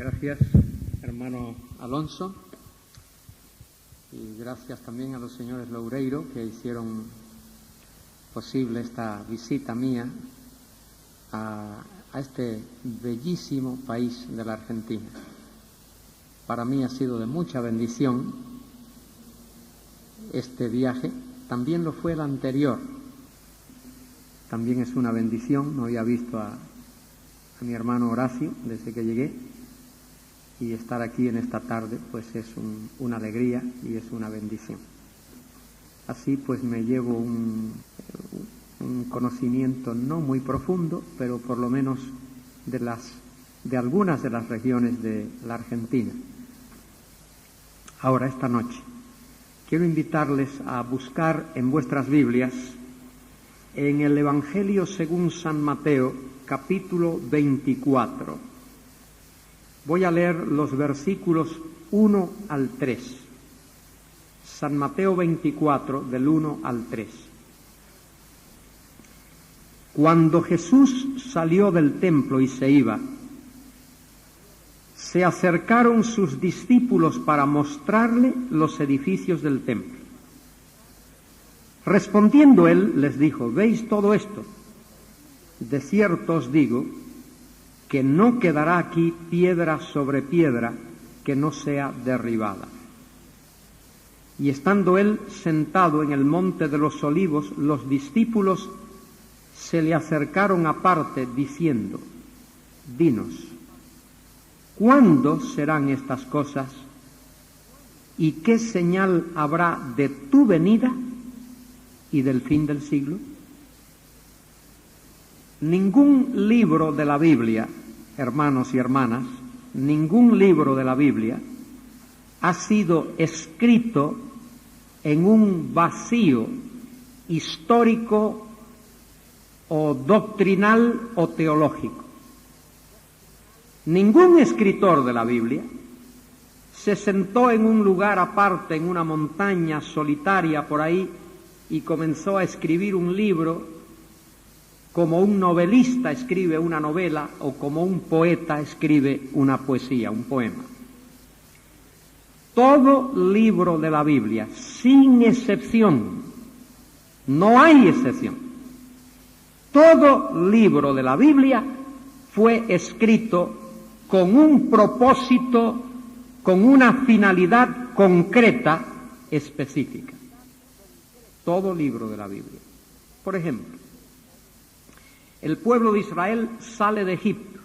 Gracias, hermano Alonso, y gracias también a los señores Loureiro que hicieron posible esta visita mía a este bellísimo país de la Argentina. Para mí ha sido de mucha bendición este viaje, también lo fue el anterior. También es una bendición, no había visto a mi hermano Horacio desde que llegué, y estar aquí en esta tarde pues es una alegría y es una bendición. Así pues me llevo un conocimiento no muy profundo, pero por lo menos de algunas de las regiones de la Argentina. Ahora, esta noche, quiero invitarles a buscar en vuestras Biblias, en el Evangelio según San Mateo, capítulo 24. Voy a leer los versículos 1 al 3. San Mateo 24, del 1 al 3. Cuando Jesús salió del templo y se iba, se acercaron sus discípulos para mostrarle los edificios del templo. Respondiendo él, les dijo: ¿veis todo esto? De cierto os digo que no quedará aquí piedra sobre piedra que no sea derribada. Y estando él sentado en el monte de los Olivos, los discípulos se le acercaron aparte diciendo: dinos, ¿cuándo serán estas cosas? ¿Y qué señal habrá de tu venida y del fin del siglo? Ningún libro de la Biblia, hermanos y hermanas, ningún libro de la Biblia ha sido escrito en un vacío histórico o doctrinal o teológico. Ningún escritor de la Biblia se sentó en un lugar aparte, en una montaña solitaria por ahí, y comenzó a escribir un libro como un novelista escribe una novela o como un poeta escribe una poesía, un poema. Todo libro de la Biblia, sin excepción, no hay excepción, todo libro de la Biblia fue escrito con un propósito, con una finalidad concreta, específica. Todo libro de la Biblia. Por ejemplo, el pueblo de Israel sale de Egipto.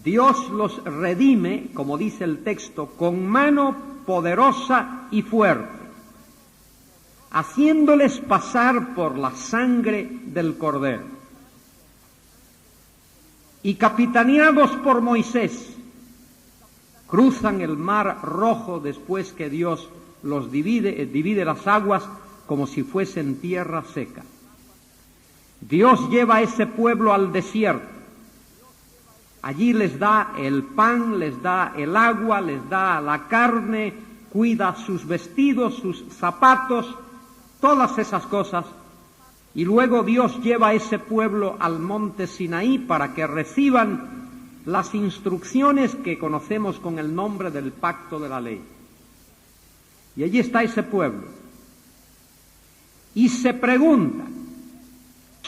Dios los redime, como dice el texto, con mano poderosa y fuerte, haciéndoles pasar por la sangre del Cordero. Y capitaneados por Moisés, cruzan el mar Rojo después que Dios los divide las aguas como si fuesen tierra seca. Dios lleva a ese pueblo al desierto. Allí les da el pan, les da el agua, les da la carne, cuida sus vestidos, sus zapatos, todas esas cosas. Y luego Dios lleva a ese pueblo al monte Sinaí para que reciban las instrucciones que conocemos con el nombre del pacto de la ley. Y allí está ese pueblo. Y se pregunta: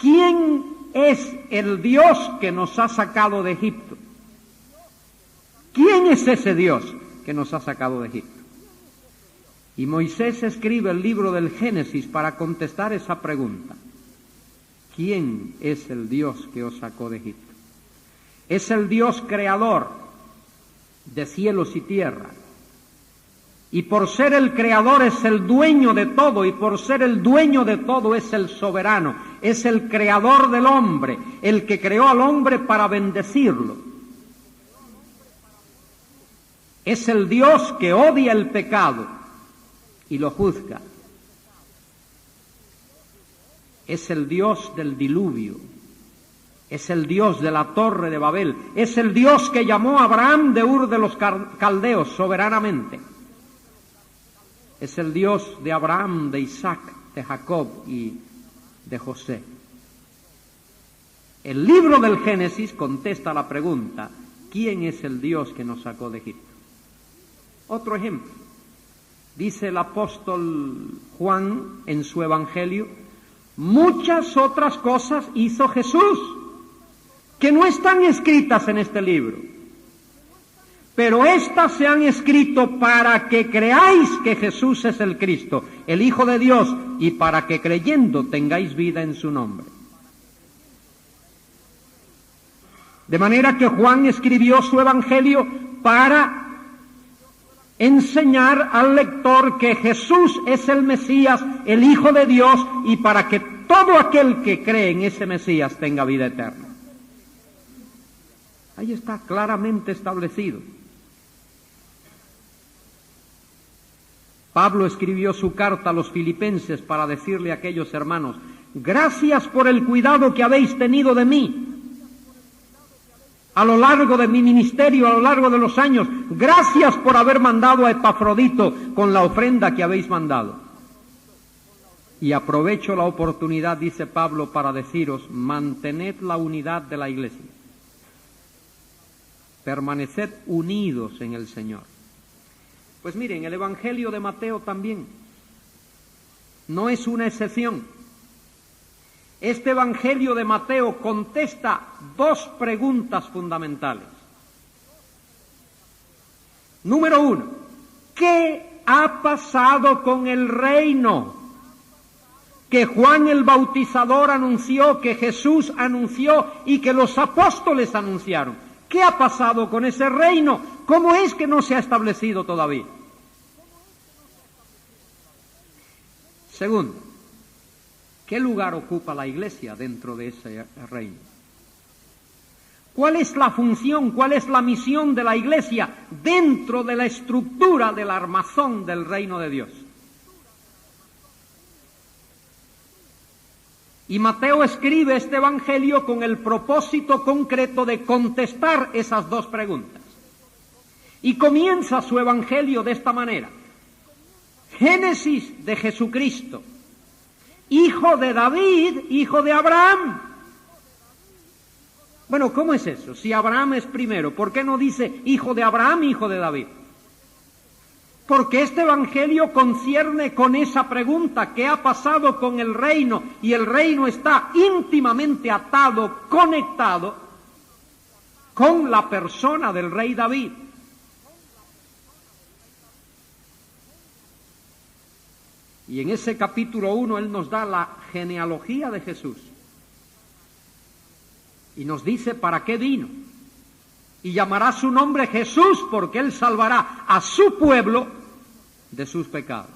¿quién es el Dios que nos ha sacado de Egipto? ¿Quién es ese Dios que nos ha sacado de Egipto? Y Moisés escribe el libro del Génesis para contestar esa pregunta. ¿Quién es el Dios que os sacó de Egipto? Es el Dios creador de cielos y tierra. Y por ser el creador es el dueño de todo, y por ser el dueño de todo es el soberano, es el creador del hombre, el que creó al hombre para bendecirlo. Es el Dios que odia el pecado y lo juzga. Es el Dios del diluvio, es el Dios de la Torre de Babel, es el Dios que llamó a Abraham de Ur de los Caldeos soberanamente. Es el Dios de Abraham, de Isaac, de Jacob y de José. El libro del Génesis contesta la pregunta: ¿quién es el Dios que nos sacó de Egipto? Otro ejemplo, dice el apóstol Juan en su evangelio, muchas otras cosas hizo Jesús que no están escritas en este libro, pero estas se han escrito para que creáis que Jesús es el Cristo, el Hijo de Dios, y para que creyendo tengáis vida en su nombre. De manera que Juan escribió su evangelio para enseñar al lector que Jesús es el Mesías, el Hijo de Dios, y para que todo aquel que cree en ese Mesías tenga vida eterna. Ahí está claramente establecido. Pablo escribió su carta a los filipenses para decirle a aquellos hermanos, gracias por el cuidado que habéis tenido de mí a lo largo de mi ministerio, a lo largo de los años. Gracias por haber mandado a Epafrodito con la ofrenda que habéis mandado. Y aprovecho la oportunidad, dice Pablo, para deciros, mantened la unidad de la iglesia. Permaneced unidos en el Señor. Pues miren, el Evangelio de Mateo también no es una excepción. Este Evangelio de Mateo contesta dos preguntas fundamentales. Número uno, ¿qué ha pasado con el reino que Juan el Bautizador anunció, que Jesús anunció y que los apóstoles anunciaron? ¿Qué ha pasado con ese reino? ¿Cómo es que no se ha establecido todavía? Segundo, ¿qué lugar ocupa la iglesia dentro de ese reino? ¿Cuál es la función, cuál es la misión de la iglesia dentro de la estructura del armazón del reino de Dios? Y Mateo escribe este evangelio con el propósito concreto de contestar esas dos preguntas. Y comienza su evangelio de esta manera. Génesis de Jesucristo, hijo de David, hijo de Abraham. Bueno, ¿cómo es eso? Si Abraham es primero, ¿por qué no dice hijo de Abraham, hijo de David? Porque este evangelio concierne con esa pregunta, ¿qué ha pasado con el reino? Y el reino está íntimamente atado, conectado con la persona del rey David. Y en ese capítulo 1 él nos da la genealogía de Jesús. Y nos dice para qué vino. Y llamará su nombre Jesús, porque él salvará a su pueblo de sus pecados.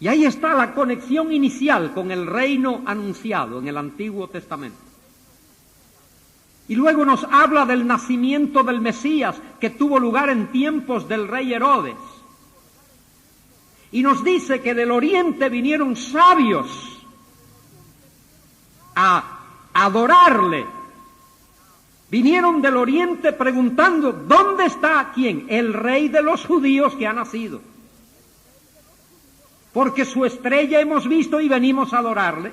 Y ahí está la conexión inicial con el reino anunciado en el Antiguo Testamento. Y luego nos habla del nacimiento del Mesías que tuvo lugar en tiempos del rey Herodes. Y nos dice que del oriente vinieron sabios a adorarle. Vinieron del oriente preguntando, ¿dónde está quién? El rey de los judíos que ha nacido. Porque su estrella hemos visto y venimos a adorarle.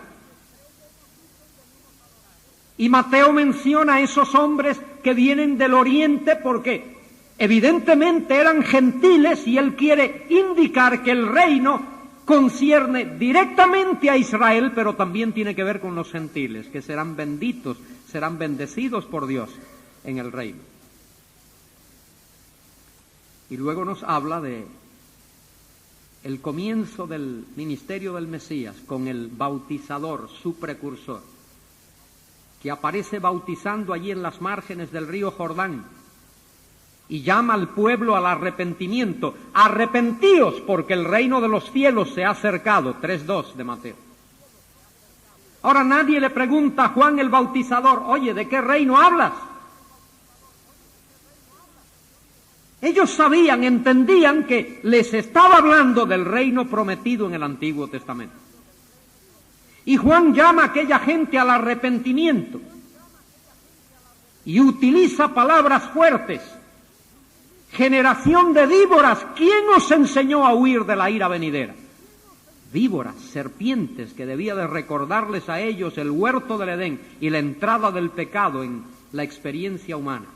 Y Mateo menciona a esos hombres que vienen del oriente porque evidentemente eran gentiles y él quiere indicar que el reino concierne directamente a Israel, pero también tiene que ver con los gentiles, que serán benditos, serán bendecidos por Dios en el reino. Y luego nos habla de el comienzo del ministerio del Mesías con el bautizador, su precursor, que aparece bautizando allí en las márgenes del río Jordán y llama al pueblo al arrepentimiento. Arrepentíos porque el reino de los cielos se ha acercado. 3:2 de Mateo. Ahora nadie le pregunta a Juan el Bautizador, oye, ¿de qué reino hablas? Ellos sabían, entendían que les estaba hablando del reino prometido en el Antiguo Testamento. Y Juan llama a aquella gente al arrepentimiento y utiliza palabras fuertes. Generación de víboras, ¿quién os enseñó a huir de la ira venidera? Víboras, serpientes, que debía de recordarles a ellos el huerto del Edén y la entrada del pecado en la experiencia humana.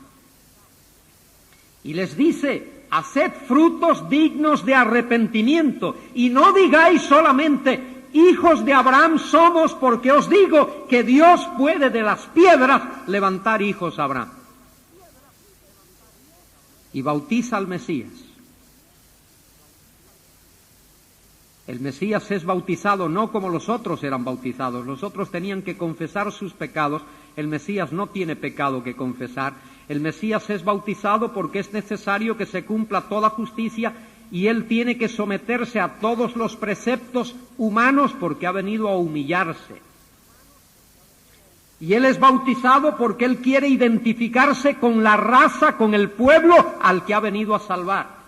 Y les dice, haced frutos dignos de arrepentimiento, y no digáis solamente, hijos de Abraham somos, porque os digo que Dios puede de las piedras levantar hijos a Abraham. Y bautiza al Mesías. El Mesías es bautizado no como los otros eran bautizados. Los otros tenían que confesar sus pecados. El Mesías no tiene pecado que confesar. El Mesías es bautizado porque es necesario que se cumpla toda justicia y Él tiene que someterse a todos los preceptos humanos porque ha venido a humillarse. Y Él es bautizado porque Él quiere identificarse con la raza, con el pueblo al que ha venido a salvar.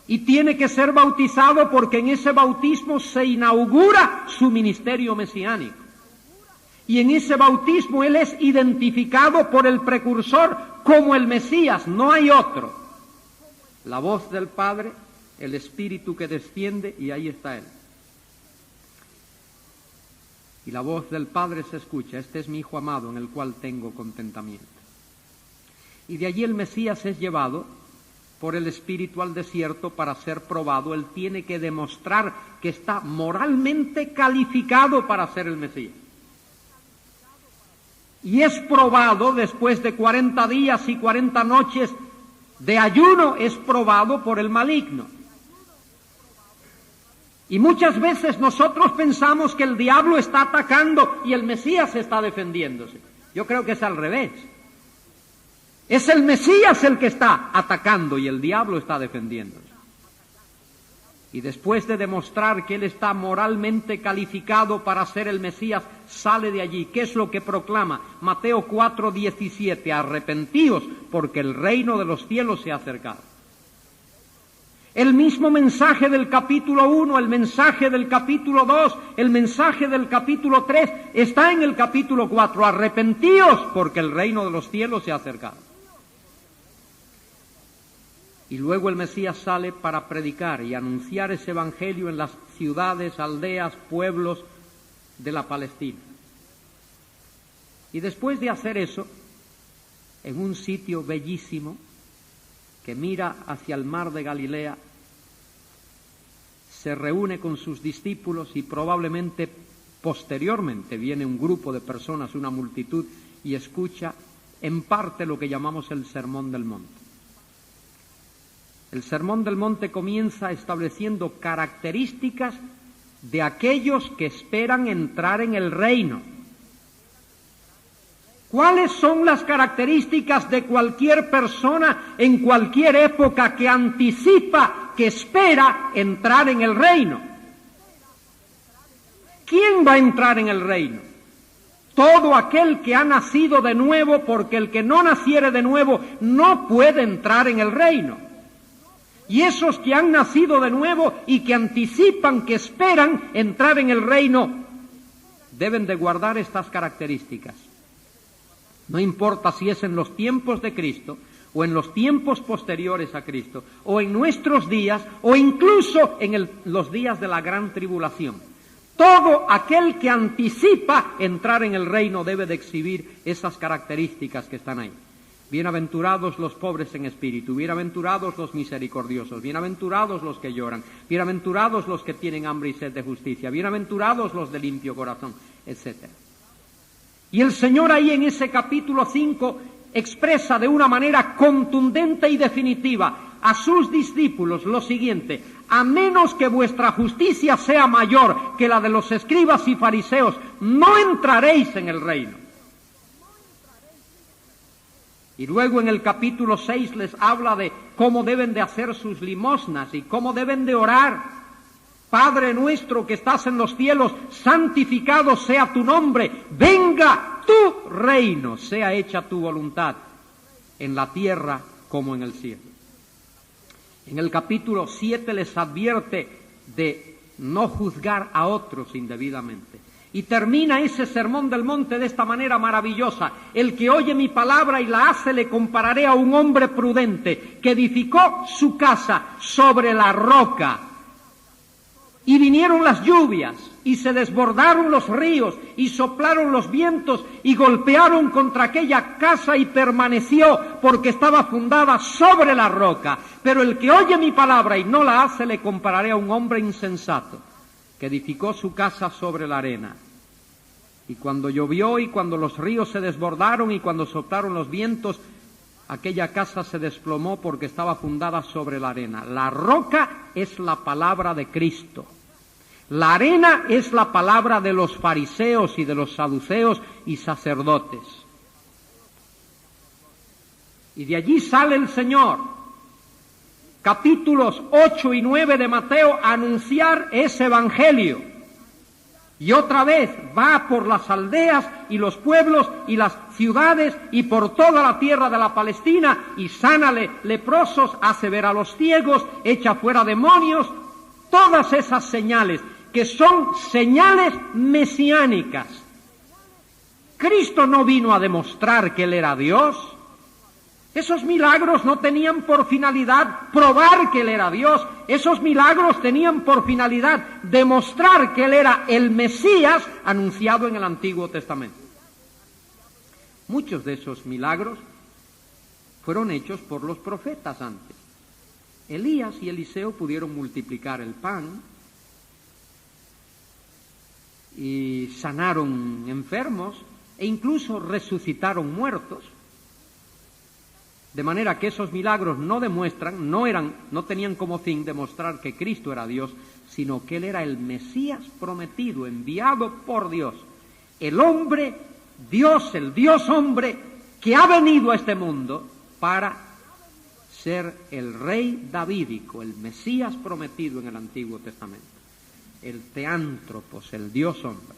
Y tiene que ser bautizado porque en ese bautismo se inaugura su ministerio mesiánico. Y en ese bautismo Él es identificado por el precursor como el Mesías, no hay otro. La voz del Padre, el Espíritu que desciende, y ahí está Él. Y la voz del Padre se escucha, este es mi Hijo amado en el cual tengo contentamiento. Y de allí el Mesías es llevado por el Espíritu al desierto para ser probado. Él tiene que demostrar que está moralmente calificado para ser el Mesías. Y es probado después de 40 días y 40 noches de ayuno, es probado por el maligno. Y muchas veces nosotros pensamos que el diablo está atacando y el Mesías está defendiéndose. Yo creo que es al revés. Es el Mesías el que está atacando y el diablo está defendiéndose. Y después de demostrar que él está moralmente calificado para ser el Mesías, sale de allí. ¿Qué es lo que proclama? Mateo 4:17, arrepentíos porque el reino de los cielos se ha acercado. El mismo mensaje del capítulo 1, el mensaje del capítulo 2, el mensaje del capítulo 3, está en el capítulo 4. Arrepentíos porque el reino de los cielos se ha acercado. Y luego el Mesías sale para predicar y anunciar ese evangelio en las ciudades, aldeas, pueblos de la Palestina. Y después de hacer eso, en un sitio bellísimo que mira hacia el mar de Galilea, se reúne con sus discípulos y probablemente posteriormente viene un grupo de personas, una multitud, y escucha en parte lo que llamamos el Sermón del Monte. El Sermón del Monte comienza estableciendo características de aquellos que esperan entrar en el reino. ¿Cuáles son las características de cualquier persona en cualquier época que anticipa, que espera entrar en el reino? ¿Quién va a entrar en el reino? Todo aquel que ha nacido de nuevo, porque el que no naciere de nuevo no puede entrar en el reino. Y esos que han nacido de nuevo y que anticipan, que esperan entrar en el reino, deben de guardar estas características. No importa si es en los tiempos de Cristo, o en los tiempos posteriores a Cristo, o en nuestros días, o incluso en los días de la gran tribulación. Todo aquel que anticipa entrar en el reino debe de exhibir esas características que están ahí. Bienaventurados los pobres en espíritu, bienaventurados los misericordiosos, bienaventurados los que lloran, bienaventurados los que tienen hambre y sed de justicia, bienaventurados los de limpio corazón, etc. Y el Señor ahí en ese capítulo 5 expresa de una manera contundente y definitiva a sus discípulos lo siguiente: a menos que vuestra justicia sea mayor que la de los escribas y fariseos, no entraréis en el reino. Y luego en el capítulo 6 les habla de cómo deben de hacer sus limosnas y cómo deben de orar. Padre nuestro que estás en los cielos, santificado sea tu nombre, venga tu reino, sea hecha tu voluntad, en la tierra como en el cielo. En el capítulo 7 les advierte de no juzgar a otros indebidamente. Y termina ese Sermón del Monte de esta manera maravillosa: el que oye mi palabra y la hace le compararé a un hombre prudente que edificó su casa sobre la roca. Y vinieron las lluvias, y se desbordaron los ríos, y soplaron los vientos, y golpearon contra aquella casa, y permaneció, porque estaba fundada sobre la roca. Pero el que oye mi palabra y no la hace, le compararé a un hombre insensato, que edificó su casa sobre la arena. Y cuando llovió, y cuando los ríos se desbordaron, y cuando soplaron los vientos, aquella casa se desplomó, porque estaba fundada sobre la arena. La roca es la palabra de Cristo. La arena es la palabra de los fariseos y de los saduceos y sacerdotes. Y de allí sale el Señor, capítulos 8 y 9 de Mateo, a anunciar ese evangelio. Y otra vez va por las aldeas y los pueblos y las ciudades y por toda la tierra de la Palestina, y sana leprosos, hace ver a los ciegos, echa fuera demonios. Todas esas señales, que son señales mesiánicas. Cristo no vino a demostrar que Él era Dios. Esos milagros no tenían por finalidad probar que Él era Dios. Esos milagros tenían por finalidad demostrar que Él era el Mesías anunciado en el Antiguo Testamento. Muchos de esos milagros fueron hechos por los profetas antes. Elías y Eliseo pudieron multiplicar el pan y sanaron enfermos e incluso resucitaron muertos. De manera que esos milagros no demuestran, no tenían como fin demostrar que Cristo era Dios, sino que Él era el Mesías prometido, enviado por Dios. El hombre, Dios, el Dios hombre, que ha venido a este mundo para ser el rey davídico, el Mesías prometido en el Antiguo Testamento. El teántropos, el Dios hombre.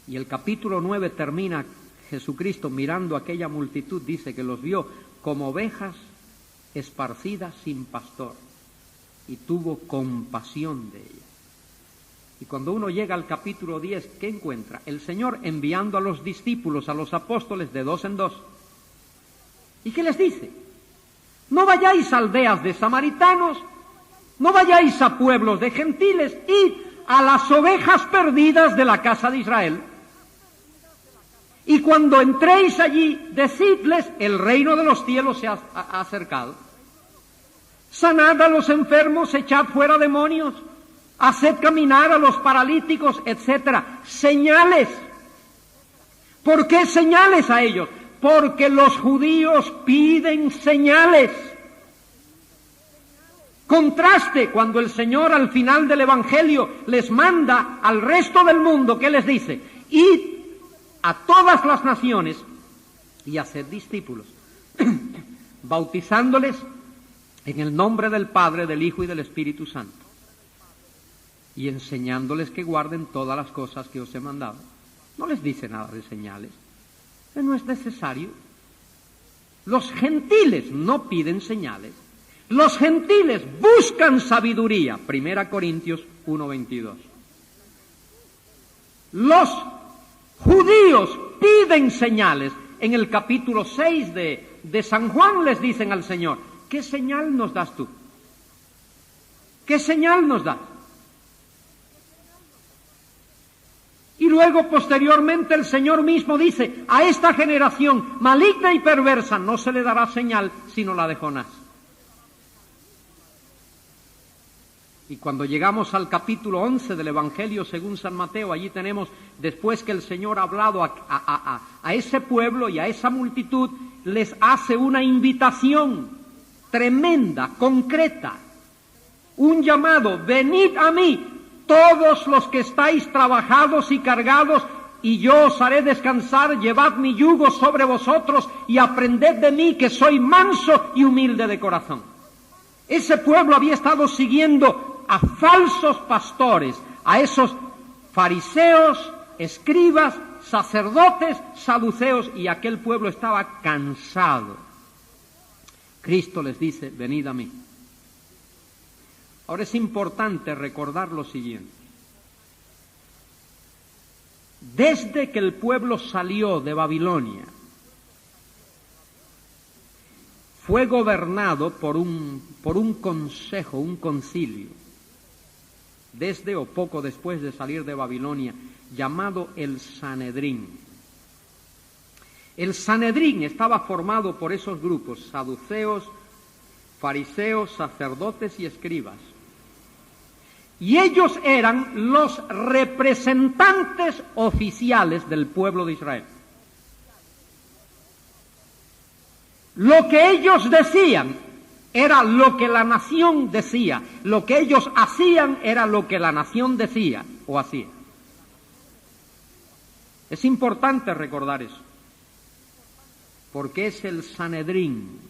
Y el capítulo 9 termina Jesucristo mirando a aquella multitud, dice que los vio como ovejas esparcidas sin pastor y tuvo compasión de ellas. Y cuando uno llega al capítulo 10, ¿qué encuentra? El Señor enviando a los discípulos, a los apóstoles, de dos en dos. ¿Y qué les dice? No vayáis a aldeas de samaritanos, no vayáis a pueblos de gentiles, id a las ovejas perdidas de la casa de Israel. Y cuando entréis allí, decidles, el reino de los cielos se ha acercado. Sanad a los enfermos, echad fuera demonios, haced caminar a los paralíticos, etcétera. Señales. ¿Por qué señales a ellos? Porque los judíos piden señales. Contraste cuando el Señor al final del Evangelio les manda al resto del mundo, ¿qué les dice? Id a todas las naciones y haced discípulos, bautizándoles en el nombre del Padre, del Hijo y del Espíritu Santo, y enseñándoles que guarden todas las cosas que os he mandado. No les dice nada de señales, no es necesario. Los gentiles no piden señales, los gentiles buscan sabiduría. 1 Corintios 1:22. Los judíos piden señales. En el capítulo 6 de San Juan les dicen al Señor, ¿qué señal nos das tú? ¿Qué señal nos das? Y luego posteriormente el Señor mismo dice, a esta generación maligna y perversa no se le dará señal sino la de Jonás. Y cuando llegamos al capítulo 11 del Evangelio según San Mateo, allí tenemos, después que el Señor ha hablado a ese pueblo y a esa multitud, les hace una invitación tremenda, concreta, un llamado: venid a mí, todos los que estáis trabajados y cargados, y yo os haré descansar. Llevad mi yugo sobre vosotros y aprended de mí, que soy manso y humilde de corazón. Ese pueblo había estado siguiendo a falsos pastores, a esos fariseos, escribas, sacerdotes, saduceos, y aquel pueblo estaba cansado. Cristo les dice: venid a mí. Ahora es importante recordar lo siguiente. Desde que el pueblo salió de Babilonia, fue gobernado por un consejo, un concilio. desde o poco después de salir de Babilonia, llamado el Sanedrín. El Sanedrín estaba formado por esos grupos: saduceos, fariseos, sacerdotes y escribas. Y ellos eran los representantes oficiales del pueblo de Israel. Lo que ellos decían era lo que la nación decía. Lo que ellos hacían era lo que la nación decía o hacía. Es importante recordar eso, porque es el Sanedrín,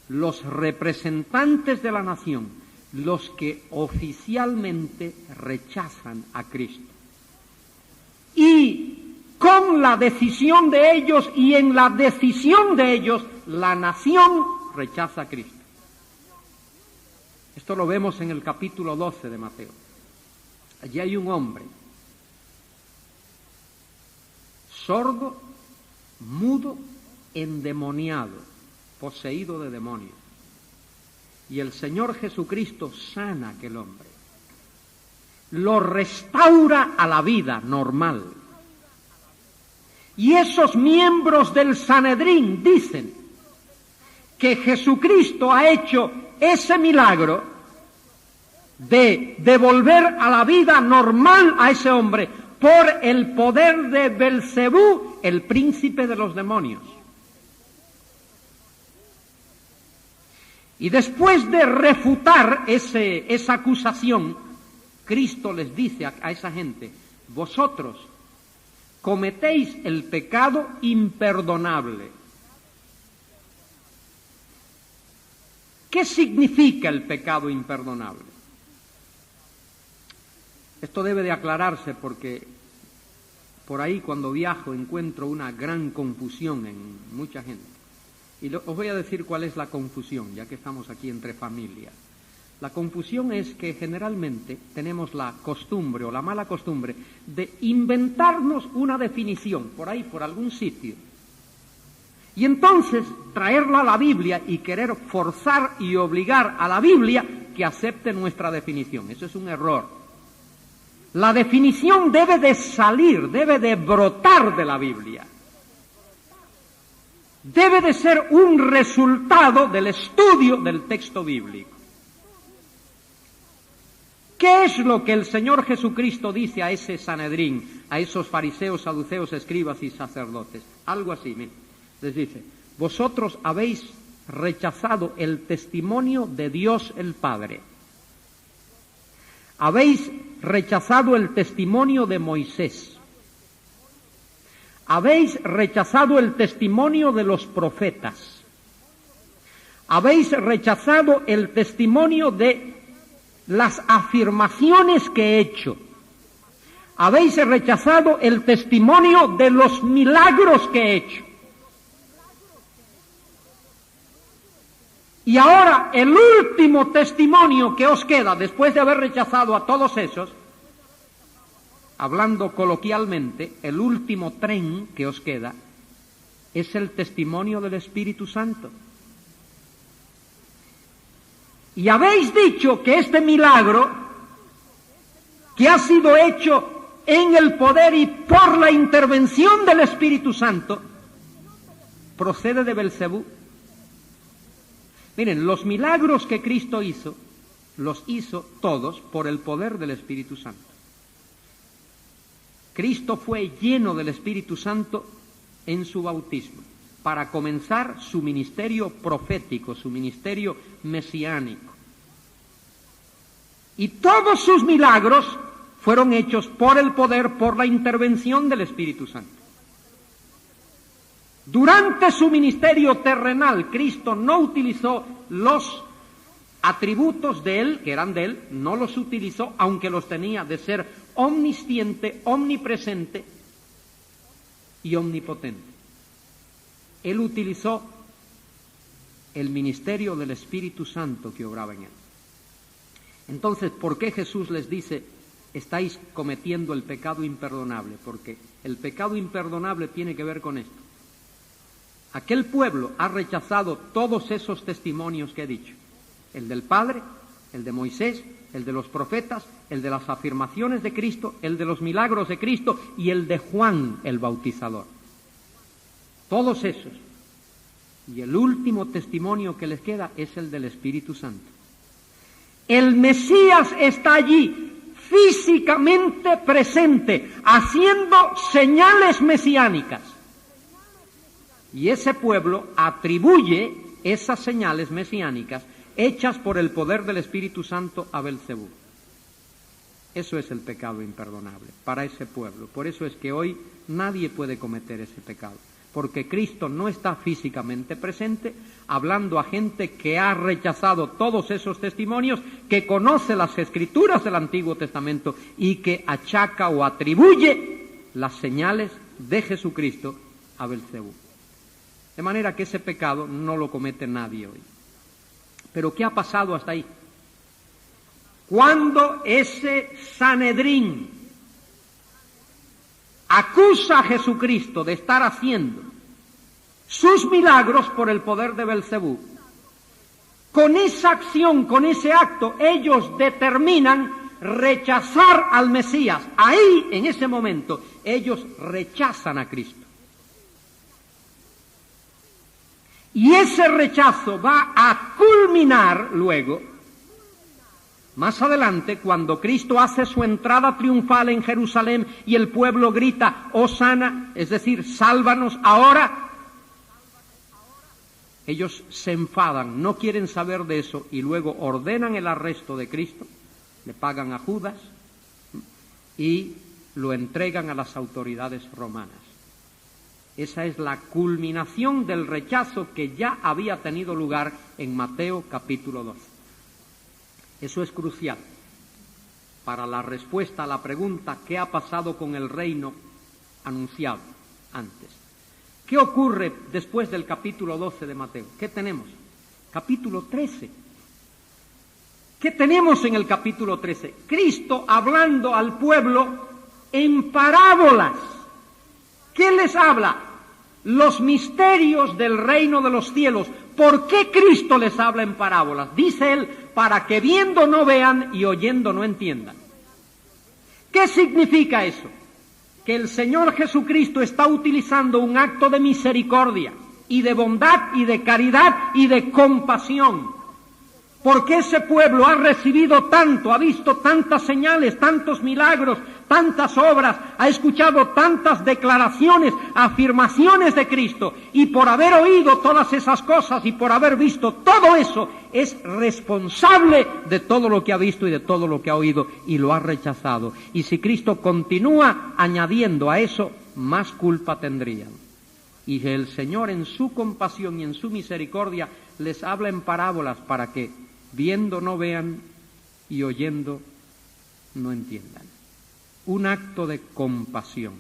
los representantes de la nación, los que oficialmente rechazan a Cristo. Y con la decisión de ellos y en la decisión de ellos, la nación rechaza a Cristo. Esto lo vemos en el capítulo 12 de Mateo. Allí hay un hombre sordo, mudo, endemoniado, poseído de demonios. Y el Señor Jesucristo sana a aquel hombre, lo restaura a la vida normal. Y esos miembros del Sanedrín dicen que Jesucristo ha hecho ese milagro de devolver a la vida normal a ese hombre por el poder de Belcebú, el príncipe de los demonios. Y después de refutar esa acusación, Cristo les dice a esa gente: vosotros cometéis el pecado imperdonable. ¿Qué significa el pecado imperdonable? Esto debe de aclararse porque por ahí cuando viajo encuentro una gran confusión en mucha gente. Y os voy a decir cuál es la confusión, ya que estamos aquí entre familia. La confusión es que generalmente tenemos la costumbre o la mala costumbre de inventarnos una definición por ahí, por algún sitio. Y entonces traerla a la Biblia y querer forzar y obligar a la Biblia que acepte nuestra definición. Eso es un error. La definición debe de salir, debe de brotar de la Biblia. Debe de ser un resultado del estudio del texto bíblico. ¿Qué es lo que el Señor Jesucristo dice a ese Sanedrín, a esos fariseos, saduceos, escribas y sacerdotes? Algo así, miren. Les dice: vosotros habéis rechazado el testimonio de Dios el Padre. Habéis rechazado el testimonio de Moisés. Habéis rechazado el testimonio de los profetas. Habéis rechazado el testimonio de las afirmaciones que he hecho. Habéis rechazado el testimonio de los milagros que he hecho. Y ahora el último testimonio que os queda después de haber rechazado a todos esos, hablando coloquialmente, el último tren que os queda es el testimonio del Espíritu Santo. Y habéis dicho que este milagro, que ha sido hecho en el poder y por la intervención del Espíritu Santo, procede de Belcebú. Miren, los milagros que Cristo hizo, los hizo todos por el poder del Espíritu Santo. Cristo fue lleno del Espíritu Santo en su bautismo, para comenzar su ministerio profético, su ministerio mesiánico. Y todos sus milagros fueron hechos por el poder, por la intervención del Espíritu Santo. Durante su ministerio terrenal, Cristo no utilizó los atributos de Él, que eran de Él, no los utilizó, aunque los tenía, de ser omnisciente, omnipresente y omnipotente. Él utilizó el ministerio del Espíritu Santo que obraba en Él. Entonces, ¿por qué Jesús les dice: estáis cometiendo el pecado imperdonable? Porque el pecado imperdonable tiene que ver con esto. Aquel pueblo ha rechazado todos esos testimonios que he dicho: el del Padre, el de Moisés, el de los profetas, el de las afirmaciones de Cristo, el de los milagros de Cristo y el de Juan el Bautizador. Todos esos. Y el último testimonio que les queda es el del Espíritu Santo. El Mesías está allí, físicamente presente, haciendo señales mesiánicas. Y ese pueblo atribuye esas señales mesiánicas hechas por el poder del Espíritu Santo a Belcebú. Eso es el pecado imperdonable para ese pueblo. Por eso es que hoy nadie puede cometer ese pecado, porque Cristo no está físicamente presente, hablando a gente que ha rechazado todos esos testimonios, que conoce las Escrituras del Antiguo Testamento y que achaca o atribuye las señales de Jesucristo a Belcebú. De manera que ese pecado no lo comete nadie hoy. Pero ¿qué ha pasado hasta ahí? Cuando ese Sanedrín acusa a Jesucristo de estar haciendo sus milagros por el poder de Belcebú, con esa acción, con ese acto, ellos determinan rechazar al Mesías. Ahí, en ese momento, ellos rechazan a Cristo. Y ese rechazo va a culminar luego, más adelante, cuando Cristo hace su entrada triunfal en Jerusalén y el pueblo grita, Hosana, es decir, sálvanos ahora. Ellos se enfadan, no quieren saber de eso y luego ordenan el arresto de Cristo, le pagan a Judas y lo entregan a las autoridades romanas. Esa es la culminación del rechazo que ya había tenido lugar en Mateo capítulo 12. Eso es crucial para la respuesta a la pregunta ¿qué ha pasado con el reino anunciado antes? ¿Qué ocurre después del capítulo 12 de Mateo? ¿Qué tenemos? Capítulo 13. ¿Qué tenemos en el capítulo 13? Cristo hablando al pueblo en parábolas. ¿Qué les habla? Los misterios del reino de los cielos. ¿Por qué Cristo les habla en parábolas? Dice él, para que viendo no vean y oyendo no entiendan. ¿Qué significa eso? Que el Señor Jesucristo está utilizando un acto de misericordia y de bondad y de caridad y de compasión. Porque ese pueblo ha recibido tanto, ha visto tantas señales, tantos milagros, tantas obras, ha escuchado tantas declaraciones, afirmaciones de Cristo, y por haber oído todas esas cosas y por haber visto todo eso, es responsable de todo lo que ha visto y de todo lo que ha oído y lo ha rechazado. Y si Cristo continúa añadiendo a eso, más culpa tendrían. Y el Señor en su compasión y en su misericordia les habla en parábolas para que viendo no vean y oyendo no entiendan. Un acto de compasión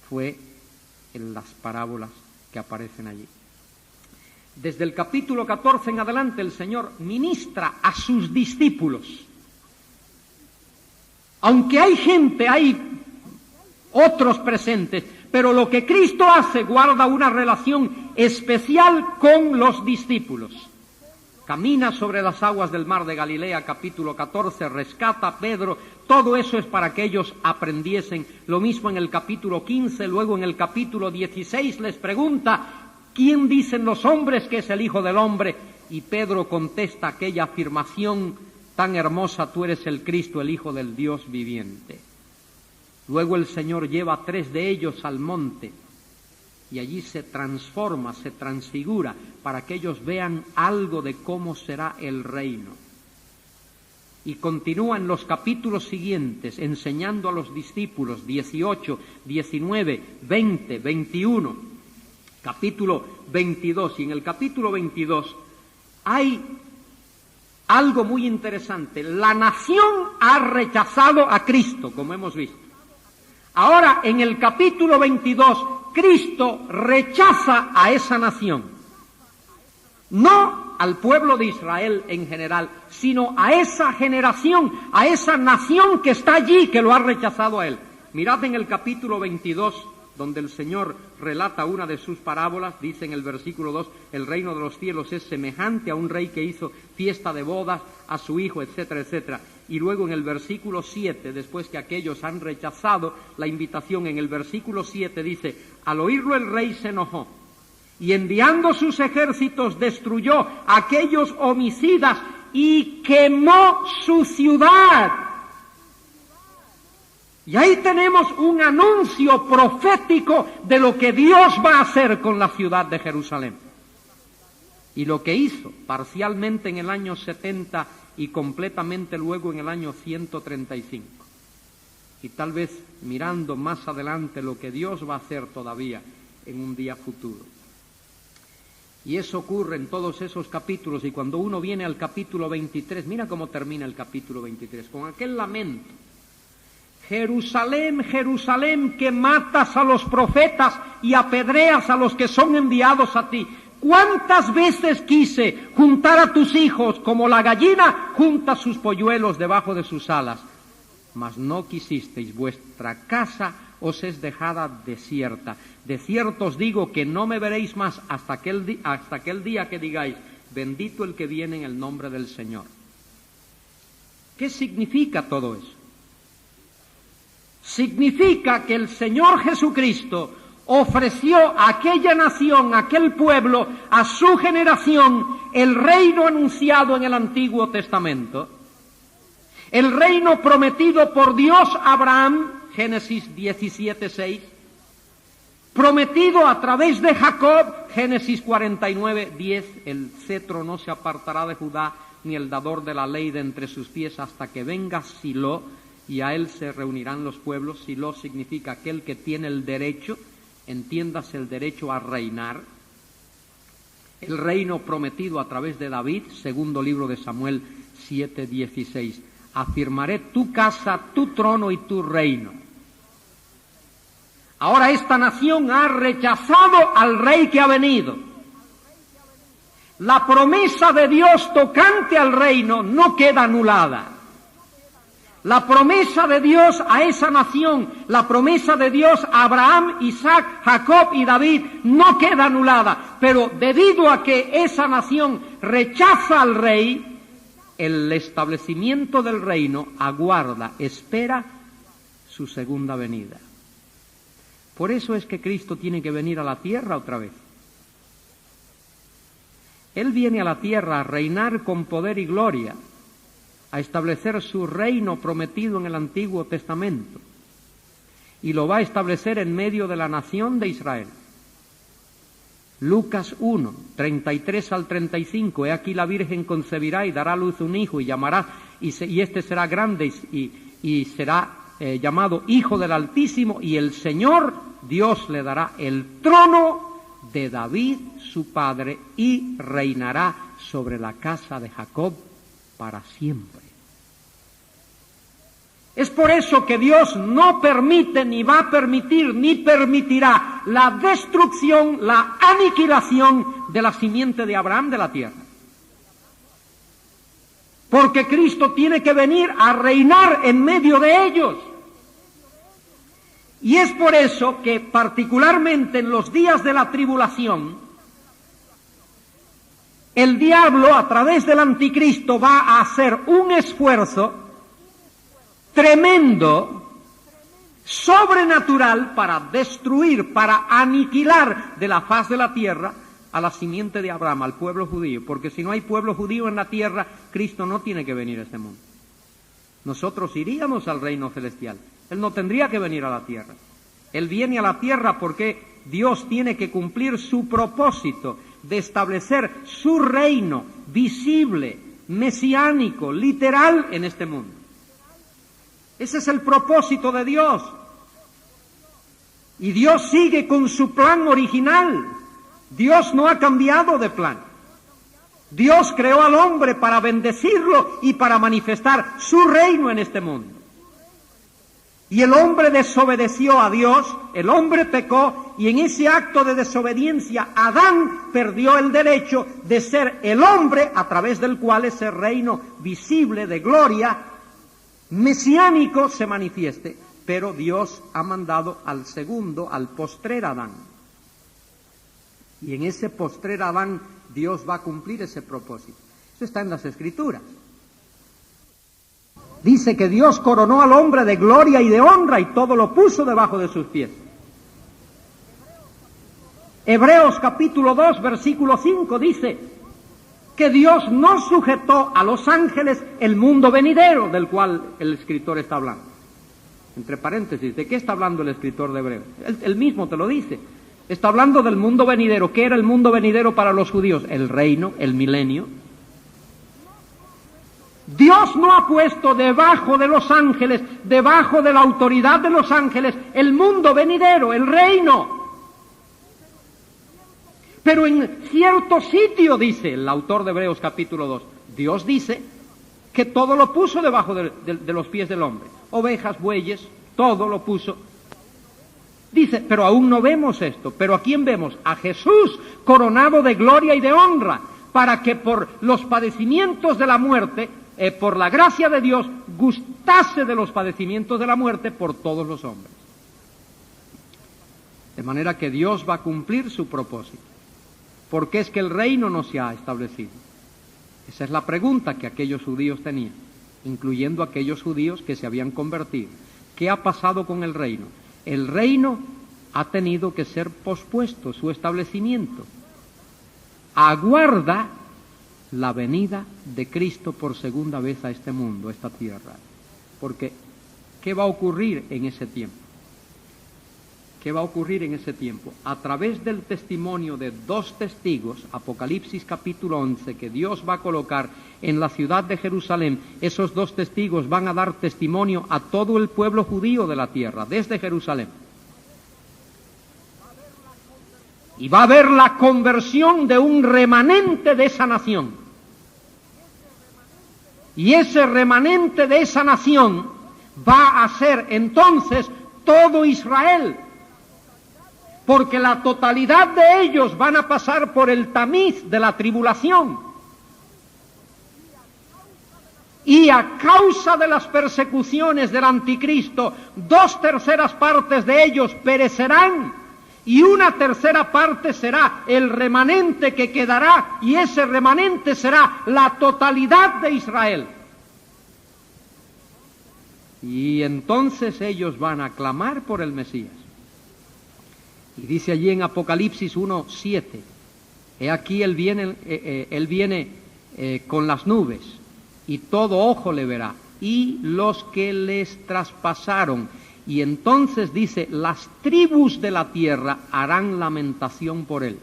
fue en las parábolas que aparecen allí. Desde el capítulo 14 en adelante el Señor ministra a sus discípulos. Aunque hay gente, hay otros presentes, pero lo que Cristo hace guarda una relación especial con los discípulos. Camina sobre las aguas del mar de Galilea, capítulo 14, rescata a Pedro, todo eso es para que ellos aprendiesen. Lo mismo en el capítulo 15, luego en el capítulo 16 les pregunta, ¿quién dicen los hombres que es el Hijo del Hombre? Y Pedro contesta aquella afirmación tan hermosa, tú eres el Cristo, el Hijo del Dios viviente. Luego el Señor lleva a 3 de ellos al monte, y allí se transforma, se transfigura, para que ellos vean algo de cómo será el reino. Y continúa en los capítulos siguientes, enseñando a los discípulos, 18, 19, 20, 21, capítulo 22. Y en el capítulo 22 hay algo muy interesante. La nación ha rechazado a Cristo, como hemos visto. Ahora, en el capítulo 22, Cristo rechaza a esa nación, no al pueblo de Israel en general, sino a esa generación, a esa nación que está allí, que lo ha rechazado a él. Mirad en el capítulo 22, donde el Señor relata una de sus parábolas, dice en el versículo 2, el reino de los cielos es semejante a un rey que hizo fiesta de bodas a su hijo, etcétera, etcétera. Y luego en el versículo 7, después que aquellos han rechazado la invitación, en el versículo 7 dice, al oírlo el rey se enojó y enviando sus ejércitos destruyó a aquellos homicidas y quemó su ciudad. Y ahí tenemos un anuncio profético de lo que Dios va a hacer con la ciudad de Jerusalén. Y lo que hizo parcialmente en el año 70 y completamente luego en el año 135. Y tal vez mirando más adelante lo que Dios va a hacer todavía en un día futuro. Y eso ocurre en todos esos capítulos, y cuando uno viene al capítulo 23, mira cómo termina el capítulo 23, con aquel lamento. Jerusalén, Jerusalén, que matas a los profetas y apedreas a los que son enviados a ti. ¿Cuántas veces quise juntar a tus hijos como la gallina junta sus polluelos debajo de sus alas? Mas no quisisteis, vuestra casa os es dejada desierta. De cierto os digo que no me veréis más hasta aquel día que digáis, bendito el que viene en el nombre del Señor. ¿Qué significa todo eso? Significa que el Señor Jesucristo ofreció a aquella nación, a aquel pueblo, a su generación, el reino anunciado en el Antiguo Testamento, el reino prometido por Dios a Abraham, Génesis 17:6, prometido a través de Jacob, Génesis 49:10, el cetro no se apartará de Judá, ni el dador de la ley de entre sus pies, hasta que venga Silo, y a él se reunirán los pueblos. Silo significa aquel que tiene el derecho, entiéndase el derecho a reinar. El reino prometido a través de David, segundo libro de Samuel 7:16. Afirmaré tu casa, tu trono y tu reino. Ahora esta nación ha rechazado al rey que ha venido. La promesa de Dios tocante al reino no queda anulada. La promesa de Dios a esa nación, la promesa de Dios a Abraham, Isaac, Jacob y David no queda anulada. Pero debido a que esa nación rechaza al rey, el establecimiento del reino aguarda, espera su segunda venida. Por eso es que Cristo tiene que venir a la tierra otra vez. Él viene a la tierra a reinar con poder y gloria, a establecer su reino prometido en el Antiguo Testamento, y lo va a establecer en medio de la nación de Israel. Lucas 1, 33 al 35, he aquí la Virgen concebirá y dará a luz un hijo y llamará, y este será grande y será llamado Hijo del Altísimo, y el Señor Dios le dará el trono de David su padre y reinará sobre la casa de Jacob para siempre. Es por eso que Dios no permite, ni va a permitir, ni permitirá la destrucción, la aniquilación de la simiente de Abraham de la tierra. Porque Cristo tiene que venir a reinar en medio de ellos. Y es por eso que particularmente en los días de la tribulación, el diablo a través del anticristo va a hacer un esfuerzo tremendo, sobrenatural, para destruir, para aniquilar de la faz de la tierra a la simiente de Abraham, al pueblo judío. Porque si no hay pueblo judío en la tierra, Cristo no tiene que venir a este mundo. Nosotros iríamos al reino celestial. Él no tendría que venir a la tierra. Él viene a la tierra porque Dios tiene que cumplir su propósito de establecer su reino visible, mesiánico, literal en este mundo. Ese es el propósito de Dios. Y Dios sigue con su plan original. Dios no ha cambiado de plan. Dios creó al hombre para bendecirlo y para manifestar su reino en este mundo. Y el hombre desobedeció a Dios, el hombre pecó, y en ese acto de desobediencia Adán perdió el derecho de ser el hombre a través del cual ese reino visible de gloria mesiánico se manifieste. pero Dios ha mandado al segundo, al postrer Adán. Y en ese postrer Adán Dios va a cumplir ese propósito. Eso está en las Escrituras. Dice que Dios coronó al hombre de gloria y de honra y todo lo puso debajo de sus pies. Hebreos capítulo 2, versículo 5 dice que Dios no sujetó a los ángeles el mundo venidero del cual el escritor está hablando. Entre paréntesis, ¿de qué está hablando el escritor de Hebreos? Él mismo te lo dice. Está hablando del mundo venidero. ¿Qué era el mundo venidero para los judíos? El reino, el milenio. Dios no ha puesto debajo de los ángeles, debajo de la autoridad de los ángeles, el mundo venidero, el reino. Pero en cierto sitio, dice el autor de Hebreos capítulo 2, Dios dice que todo lo puso debajo de los pies del hombre. Ovejas, bueyes, todo lo puso. Dice, pero aún no vemos esto. ¿Pero a quién vemos? A Jesús, coronado de gloria y de honra, para que por los padecimientos de la muerte, por la gracia de Dios, gustase de los padecimientos de la muerte por todos los hombres. De manera que Dios va a cumplir su propósito. ¿Por qué es que el reino no se ha establecido? Esa es la pregunta que aquellos judíos tenían, incluyendo aquellos judíos que se habían convertido. ¿Qué ha pasado con el reino? El reino ha tenido que ser pospuesto, su establecimiento. Aguarda la venida de Cristo por segunda vez a este mundo, a esta tierra. Porque, ¿qué va a ocurrir en ese tiempo? ¿Qué va a ocurrir en ese tiempo? A través del testimonio de dos testigos, Apocalipsis capítulo 11, que Dios va a colocar en la ciudad de Jerusalén, esos dos testigos van a dar testimonio a todo el pueblo judío de la tierra, desde Jerusalén. Y va a haber la conversión de un remanente de esa nación. Y ese remanente de esa nación va a ser entonces todo Israel. Porque la totalidad de ellos van a pasar por el tamiz de la tribulación. Y a causa de las persecuciones del anticristo, 2/3 partes de ellos perecerán, y 1/3 parte será el remanente que quedará, y ese remanente será la totalidad de Israel. Y entonces ellos van a clamar por el Mesías. Y dice allí en Apocalipsis 1:7, he aquí él viene con las nubes, y todo ojo le verá, y los que les traspasaron. Y entonces dice, las tribus de la tierra harán lamentación por él.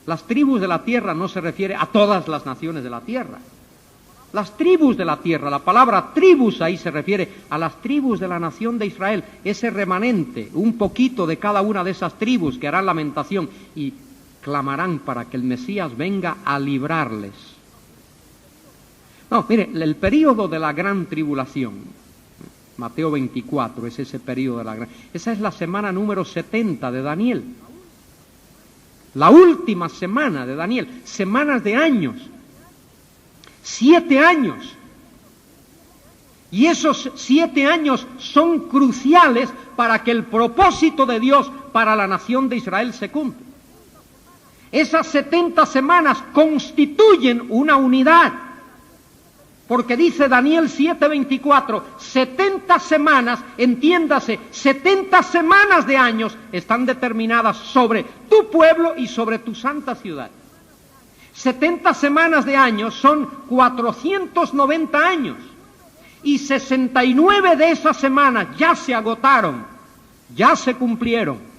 Las tribus de la tierra no se refiere a todas las naciones de la tierra. Las tribus de la tierra, la palabra tribus ahí se refiere a las tribus de la nación de Israel, ese remanente, un poquito de cada una de esas tribus que harán lamentación y clamarán para que el Mesías venga a librarles. No, mire, el período de la gran tribulación, Mateo 24, es ese período de la gran... Esa es la semana número 70 de Daniel. La última semana de Daniel, semanas de años. 7 años. Y esos 7 años son cruciales para que el propósito de Dios para la nación de Israel se cumpla. Esas 70 semanas constituyen una unidad. Porque dice Daniel 7:24, 70 semanas, entiéndase, 70 semanas de años están determinadas sobre tu pueblo y sobre tu santa ciudad. 70 semanas de años son 490 años. Y 69 de esas semanas ya se agotaron, ya se cumplieron.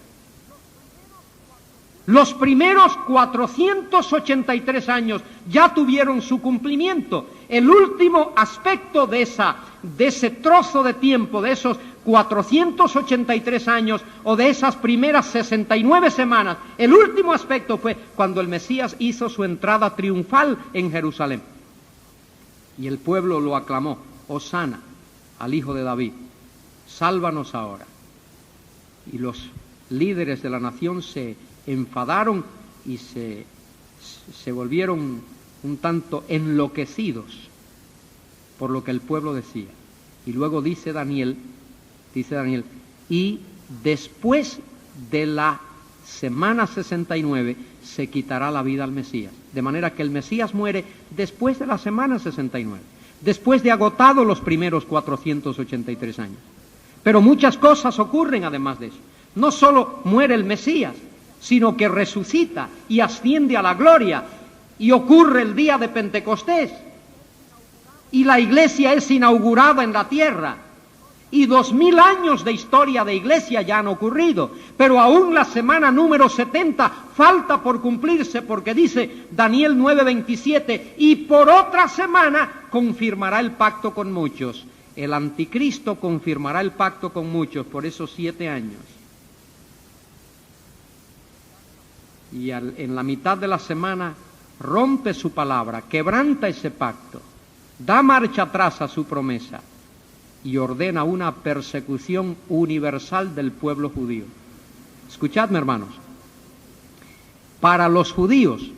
Los primeros 483 años ya tuvieron su cumplimiento. El último aspecto de ese trozo de tiempo, de esos 483 años o de esas primeras 69 semanas, el último aspecto fue cuando el Mesías hizo su entrada triunfal en Jerusalén. Y el pueblo lo aclamó, Hosana, al Hijo de David, sálvanos ahora. Y los líderes de la nación se enfadaron y se volvieron un tanto enloquecidos por lo que el pueblo decía. Y luego dice Daniel, y después de la semana 69 se quitará la vida al Mesías. De manera que el Mesías muere después de la semana 69, después de agotado los primeros 483 años. Pero muchas cosas ocurren además de eso. No solo muere el Mesías, sino que resucita y asciende a la gloria, y ocurre el día de Pentecostés, y la iglesia es inaugurada en la tierra, y 2000 años de historia de iglesia ya han ocurrido, pero aún la semana número 70 falta por cumplirse, porque dice Daniel 9:27, y por otra semana confirmará el pacto con muchos. El anticristo confirmará el pacto con muchos por esos 7 años. Y en la mitad de la semana rompe su palabra, quebranta ese pacto, da marcha atrás a su promesa y ordena una persecución universal del pueblo judío. Escuchadme, hermanos, para los judíos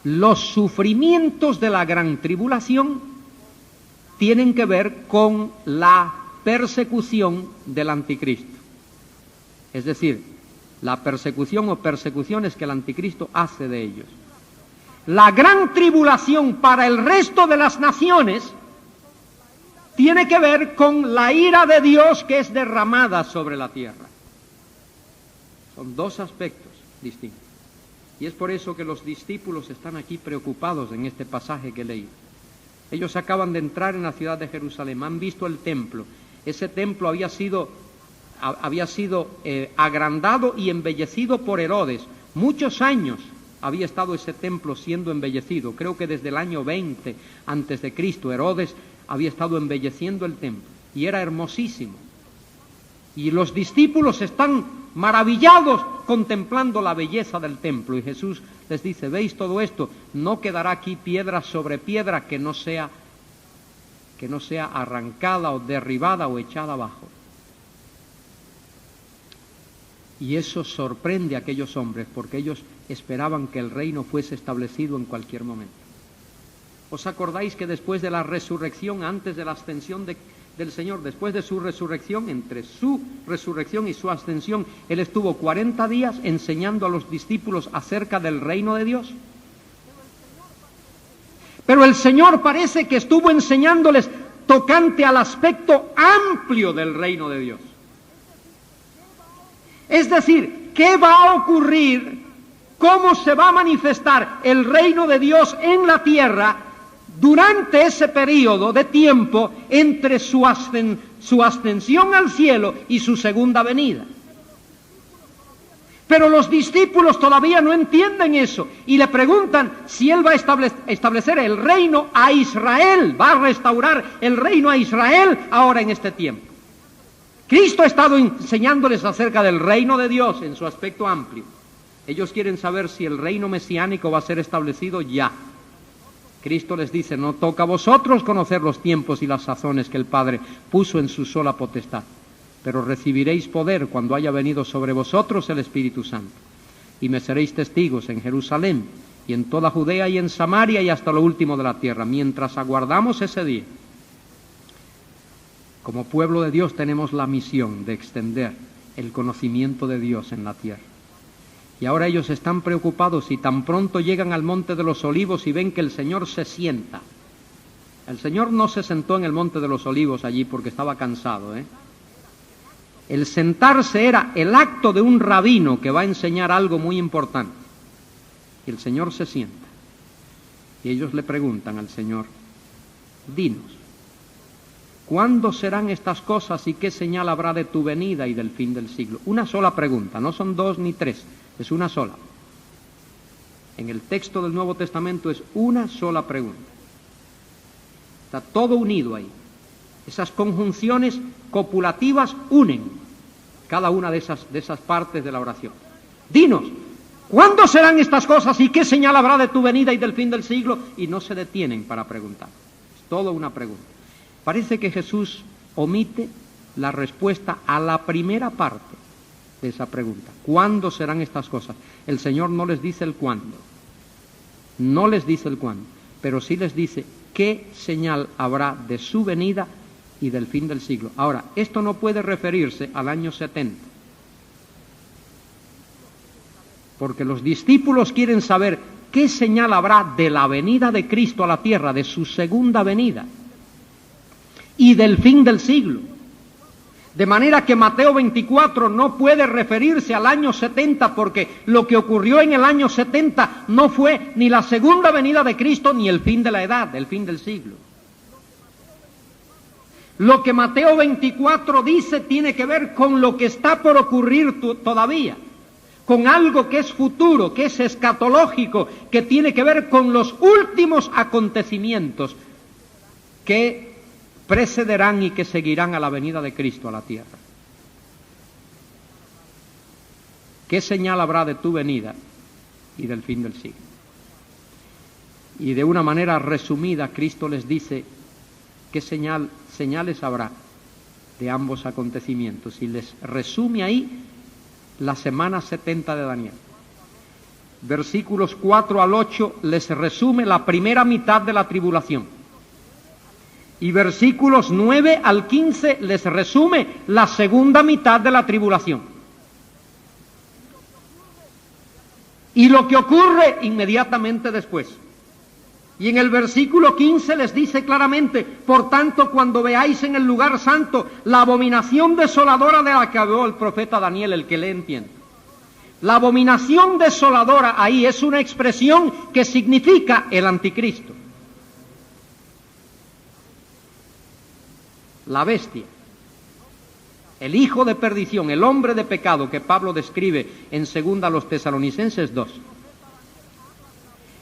los sufrimientos de la gran tribulación tienen que ver con la persecución del anticristo. Es decir, la persecución o persecuciones que el anticristo hace de ellos. La gran tribulación para el resto de las naciones tiene que ver con la ira de Dios que es derramada sobre la tierra. Son dos aspectos distintos. Y es por eso que los discípulos están aquí preocupados en este pasaje que leí. Ellos acaban de entrar en la ciudad de Jerusalén, han visto el templo. Ese templo había sido agrandado y embellecido por Herodes. Muchos años había estado ese templo siendo embellecido. Creo que desde el año 20 antes de Cristo Herodes había estado embelleciendo el templo y era hermosísimo. Y los discípulos están maravillados contemplando la belleza del templo, y Jesús les dice: ¿veis todo esto? No quedará aquí piedra sobre piedra que no sea arrancada o derribada o echada abajo. Y eso sorprende a aquellos hombres, porque ellos esperaban que el reino fuese establecido en cualquier momento. ¿Os acordáis que después de la resurrección, antes de la ascensión del Señor, después de su resurrección, entre su resurrección y su ascensión, Él estuvo 40 días enseñando a los discípulos acerca del reino de Dios? Pero el Señor parece que estuvo enseñándoles tocante al aspecto amplio del reino de Dios. Es decir, ¿qué va a ocurrir? ¿Cómo se va a manifestar el reino de Dios en la tierra durante ese periodo de tiempo entre su ascensión al cielo y su segunda venida? Pero los discípulos todavía no entienden eso y le preguntan si Él va a establecer el reino a Israel, va a restaurar el reino a Israel ahora en este tiempo. Cristo ha estado enseñándoles acerca del reino de Dios en su aspecto amplio. Ellos quieren saber si el reino mesiánico va a ser establecido ya. Cristo les dice: no toca a vosotros conocer los tiempos y las sazones que el Padre puso en su sola potestad, pero recibiréis poder cuando haya venido sobre vosotros el Espíritu Santo, y me seréis testigos en Jerusalén y en toda Judea y en Samaria y hasta lo último de la tierra. Mientras aguardamos ese día, como pueblo de Dios tenemos la misión de extender el conocimiento de Dios en la tierra. Y ahora ellos están preocupados y tan pronto llegan al Monte de los Olivos y ven que el Señor se sienta. El Señor no se sentó en el Monte de los Olivos allí porque estaba cansado, El sentarse era el acto de un rabino que va a enseñar algo muy importante. Y el Señor se sienta. Y ellos le preguntan al Señor: dinos, ¿cuándo serán estas cosas y qué señal habrá de tu venida y del fin del siglo? Una sola pregunta, no son dos ni tres, es una sola. En el texto del Nuevo Testamento es una sola pregunta. Está todo unido ahí. Esas conjunciones copulativas unen cada una de esas partes de la oración. Dinos, ¿cuándo serán estas cosas y qué señal habrá de tu venida y del fin del siglo? Y no se detienen para preguntar. Es todo una pregunta. Parece que Jesús omite la respuesta a la primera parte de esa pregunta. ¿Cuándo serán estas cosas? El Señor no les dice el cuándo. No les dice el cuándo, pero sí les dice qué señal habrá de su venida y del fin del siglo. Ahora, esto no puede referirse al año 70, porque los discípulos quieren saber qué señal habrá de la venida de Cristo a la tierra, de su segunda venida, y del fin del siglo. De manera que Mateo 24 no puede referirse al año 70, porque lo que ocurrió en el año 70 no fue ni la segunda venida de Cristo ni el fin de la edad, el fin del siglo. Lo que Mateo 24 dice tiene que ver con lo que está por ocurrir todavía, con algo que es futuro, que es escatológico, que tiene que ver con los últimos acontecimientos que precederán y que seguirán a la venida de Cristo a la tierra. ¿Qué señal habrá de tu venida y del fin del siglo? Y de una manera resumida, Cristo les dice qué señales habrá de ambos acontecimientos, y les resume ahí la semana 70 de Daniel. Versículos 4 al 8 les resume la primera mitad de la tribulación, y versículos 9 al 15 les resume la segunda mitad de la tribulación. Y lo que ocurre inmediatamente después. Y en el versículo 15 les dice claramente: por tanto, cuando veáis en el lugar santo la abominación desoladora de la que habló el profeta Daniel, el que le entiende. La abominación desoladora ahí es una expresión que significa el anticristo, la bestia, el hijo de perdición, el hombre de pecado que Pablo describe en 2 Tesalonicenses 2.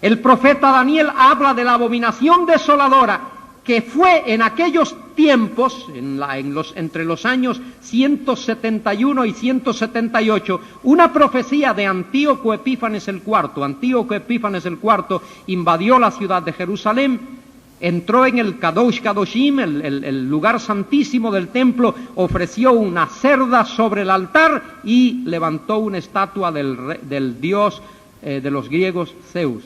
El profeta Daniel habla de la abominación desoladora que fue en aquellos tiempos, entre los años 171 y 178, una profecía de Antíoco Epífanes el IV. Antíoco Epífanes el IV invadió la ciudad de Jerusalén, entró en el Kadosh Kadoshim, el lugar santísimo del templo, ofreció una cerda sobre el altar y levantó una estatua del dios de los griegos, Zeus.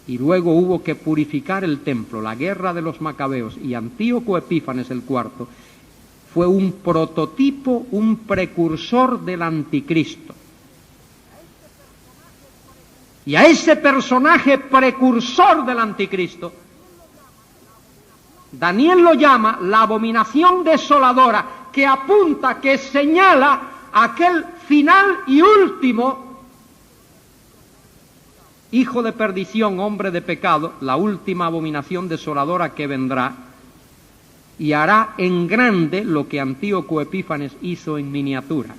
Y luego hubo que purificar el templo. La guerra de los macabeos, y Antíoco Epífanes el IV fue un prototipo, un precursor del anticristo. Y a ese personaje precursor del anticristo, Daniel lo llama la abominación desoladora, que apunta, que señala aquel final y último hijo de perdición, hombre de pecado, la última abominación desoladora que vendrá y hará en grande lo que Antíoco Epífanes hizo en miniatura.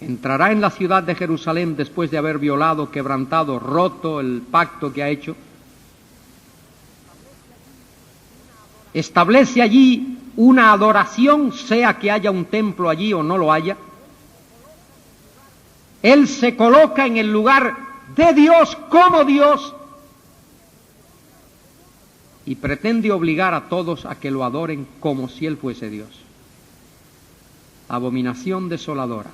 Entrará en la ciudad de Jerusalén después de haber violado, quebrantado, roto el pacto que ha hecho. Establece allí una adoración, sea que haya un templo allí o no lo haya. Él se coloca en el lugar de Dios como Dios y pretende obligar a todos a que lo adoren como si Él fuese Dios. Abominación desoladora.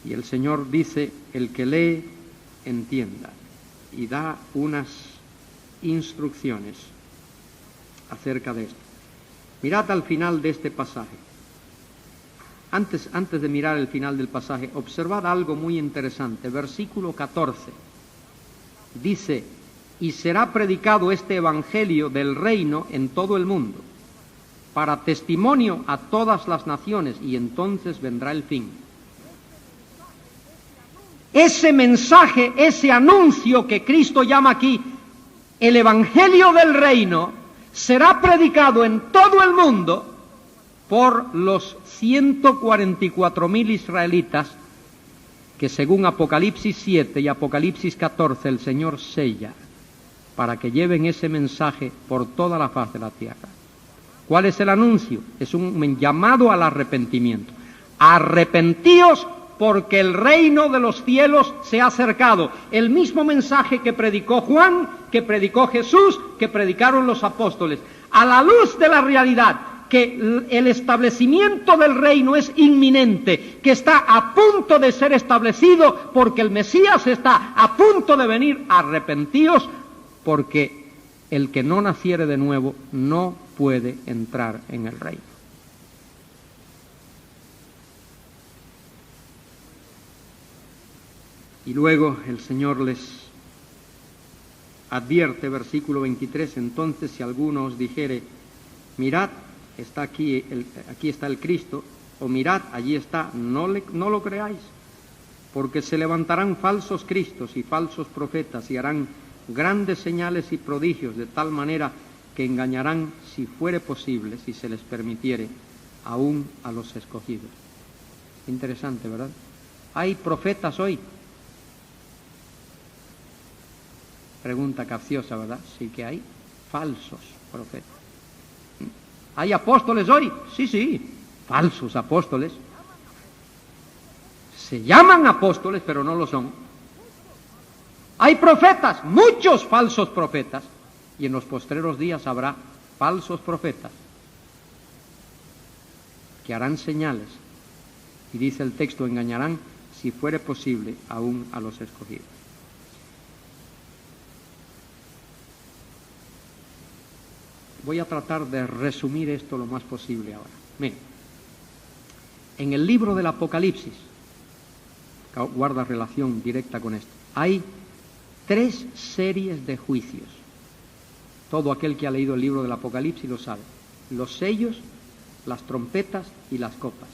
Y el Señor dice: el que lee, entienda, y da unas instrucciones acerca de esto. Mirad al final de este pasaje. Antes de mirar el final del pasaje, observad algo muy interesante. Versículo 14 dice: y será predicado este evangelio del reino en todo el mundo, para testimonio a todas las naciones, y entonces vendrá el fin. Ese mensaje, ese anuncio que Cristo llama aquí el evangelio del reino, será predicado en todo el mundo por los 144.000 israelitas que, según Apocalipsis 7 y Apocalipsis 14, el Señor sella para que lleven ese mensaje por toda la faz de la tierra. ¿Cuál es el anuncio? Es un llamado al arrepentimiento. Arrepentíos, porque el reino de los cielos se ha acercado. El mismo mensaje que predicó Juan, que predicó Jesús, que predicaron los apóstoles. A la luz de la realidad que el establecimiento del reino es inminente, que está a punto de ser establecido porque el Mesías está a punto de venir. Arrepentíos, porque el que no naciere de nuevo no puede entrar en el reino. Y luego el Señor les advierte, versículo 23, entonces si alguno os dijere, mirad, está aquí está el Cristo, o mirad, allí está, no lo creáis, porque se levantarán falsos cristos y falsos profetas y harán grandes señales y prodigios, de tal manera que engañarán, si fuere posible, si se les permitiere, aún a los escogidos. Interesante, ¿verdad? ¿Hay profetas hoy? Pregunta capciosa, ¿verdad? Sí que hay falsos profetas. ¿Hay apóstoles hoy? Sí, falsos apóstoles. Se llaman apóstoles, pero no lo son. Hay profetas, muchos falsos profetas, y en los postreros días habrá falsos profetas que harán señales, y dice el texto, engañarán, si fuere posible, aún a los escogidos. Voy a tratar de resumir esto lo más posible ahora. Miren, en el libro del Apocalipsis, guarda relación directa con esto, hay 3 series de juicios. Todo aquel que ha leído el libro del Apocalipsis lo sabe. Los sellos, las trompetas y las copas.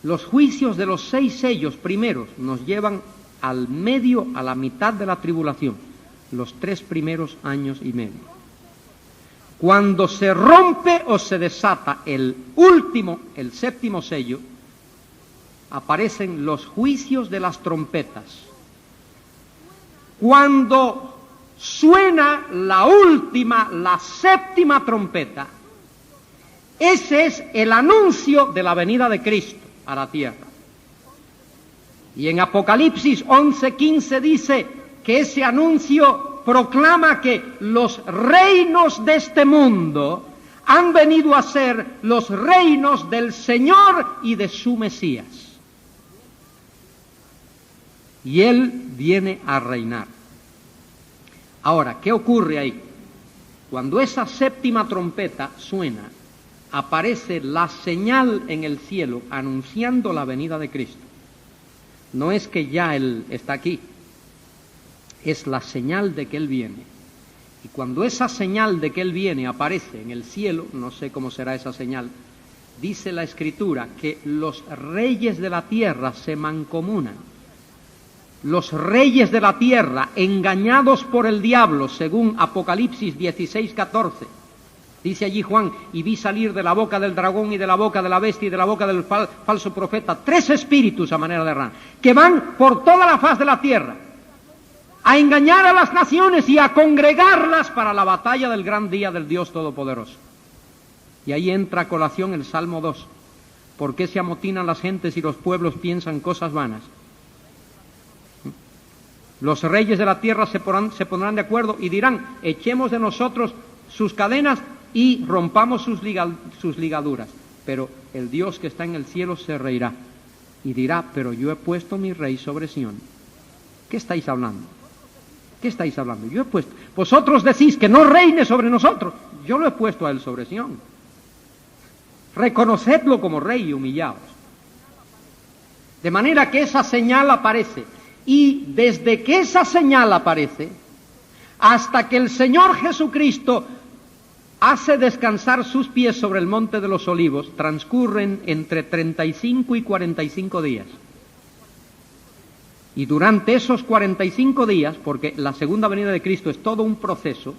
Los juicios de los 6 sellos primeros nos llevan a la mitad de la tribulación, los 3 primeros años y medio. Cuando se rompe o se desata el 7º sello, aparecen los juicios de las trompetas. Cuando suena la 7ª trompeta, ese es el anuncio de la venida de Cristo a la tierra. Y en Apocalipsis 11:15 dice que ese anuncio proclama que los reinos de este mundo han venido a ser los reinos del Señor y de su Mesías. Y Él viene a reinar. Ahora, ¿qué ocurre ahí? Cuando esa 7ª trompeta suena, aparece la señal en el cielo anunciando la venida de Cristo. No es que ya Él está aquí, es la señal de que Él viene. Y cuando esa señal de que Él viene aparece en el cielo, no sé cómo será esa señal, dice la Escritura que los reyes de la tierra se mancomunan. Los reyes de la tierra, engañados por el diablo, según Apocalipsis 16:14. Dice allí Juan, y vi salir de la boca del dragón y de la boca de la bestia y de la boca del falso profeta 3 espíritus a manera de rana, que van por toda la faz de la tierra a engañar a las naciones y a congregarlas para la batalla del gran día del Dios Todopoderoso. Y ahí entra a colación el Salmo 2. ¿Por qué se amotinan las gentes y los pueblos piensan cosas vanas? Los reyes de la tierra se pondrán de acuerdo y dirán, echemos de nosotros sus cadenas y rompamos sus ligaduras. Pero el Dios que está en el cielo se reirá y dirá, pero yo he puesto mi rey sobre Sión. ¿Qué estáis hablando? ¿Qué estáis hablando? Yo he puesto. Vosotros decís que no reine sobre nosotros. Yo lo he puesto a él sobre Sión. Reconocedlo como rey y humillaos. De manera que esa señal aparece. Y desde que esa señal aparece, hasta que el Señor Jesucristo hace descansar sus pies sobre el monte de los olivos, transcurren entre 35 y 45 días. Y durante esos 45 días, porque la segunda venida de Cristo es todo un proceso,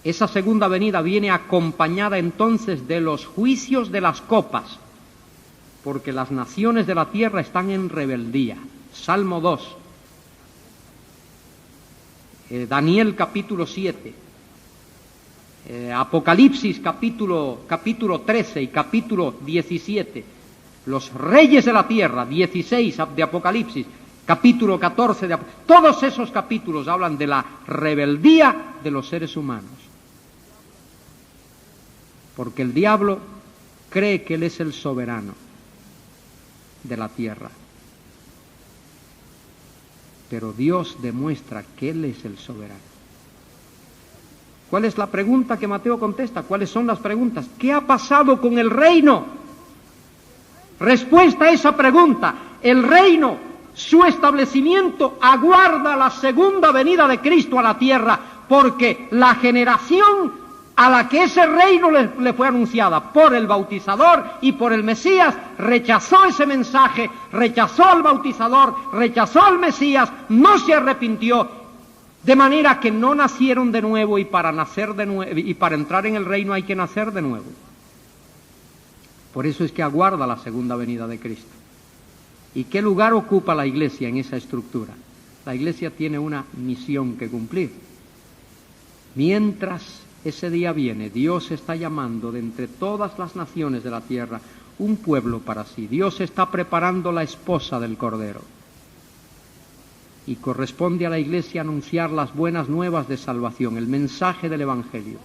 esa segunda venida viene acompañada entonces de los juicios de las copas, porque las naciones de la tierra están en rebeldía. Salmo 2, Daniel capítulo 7, Apocalipsis capítulo 13 y capítulo 17, los reyes de la tierra, 16 de Apocalipsis, capítulo 14 todos esos capítulos hablan de la rebeldía de los seres humanos. Porque el diablo cree que él es el soberano de la tierra. Pero Dios demuestra que él es el soberano. ¿Cuál es la pregunta que Mateo contesta? ¿Cuáles son las preguntas? ¿Qué ha pasado con el reino? Respuesta a esa pregunta: el reino, su establecimiento, aguarda la segunda venida de Cristo a la tierra, porque la generación a la que ese reino le fue anunciada por el bautizador y por el Mesías rechazó ese mensaje, rechazó al bautizador, rechazó al Mesías, no se arrepintió, de manera que no nacieron de nuevo, y para nacer de nuevo y para entrar en el reino hay que nacer de nuevo. Por eso es que aguarda la segunda venida de Cristo. ¿Y qué lugar ocupa la Iglesia en esa estructura? La Iglesia tiene una misión que cumplir. Mientras ese día viene, Dios está llamando de entre todas las naciones de la tierra un pueblo para sí. Dios está preparando la esposa del Cordero. Y corresponde a la Iglesia anunciar las buenas nuevas de salvación, el mensaje del Evangelio.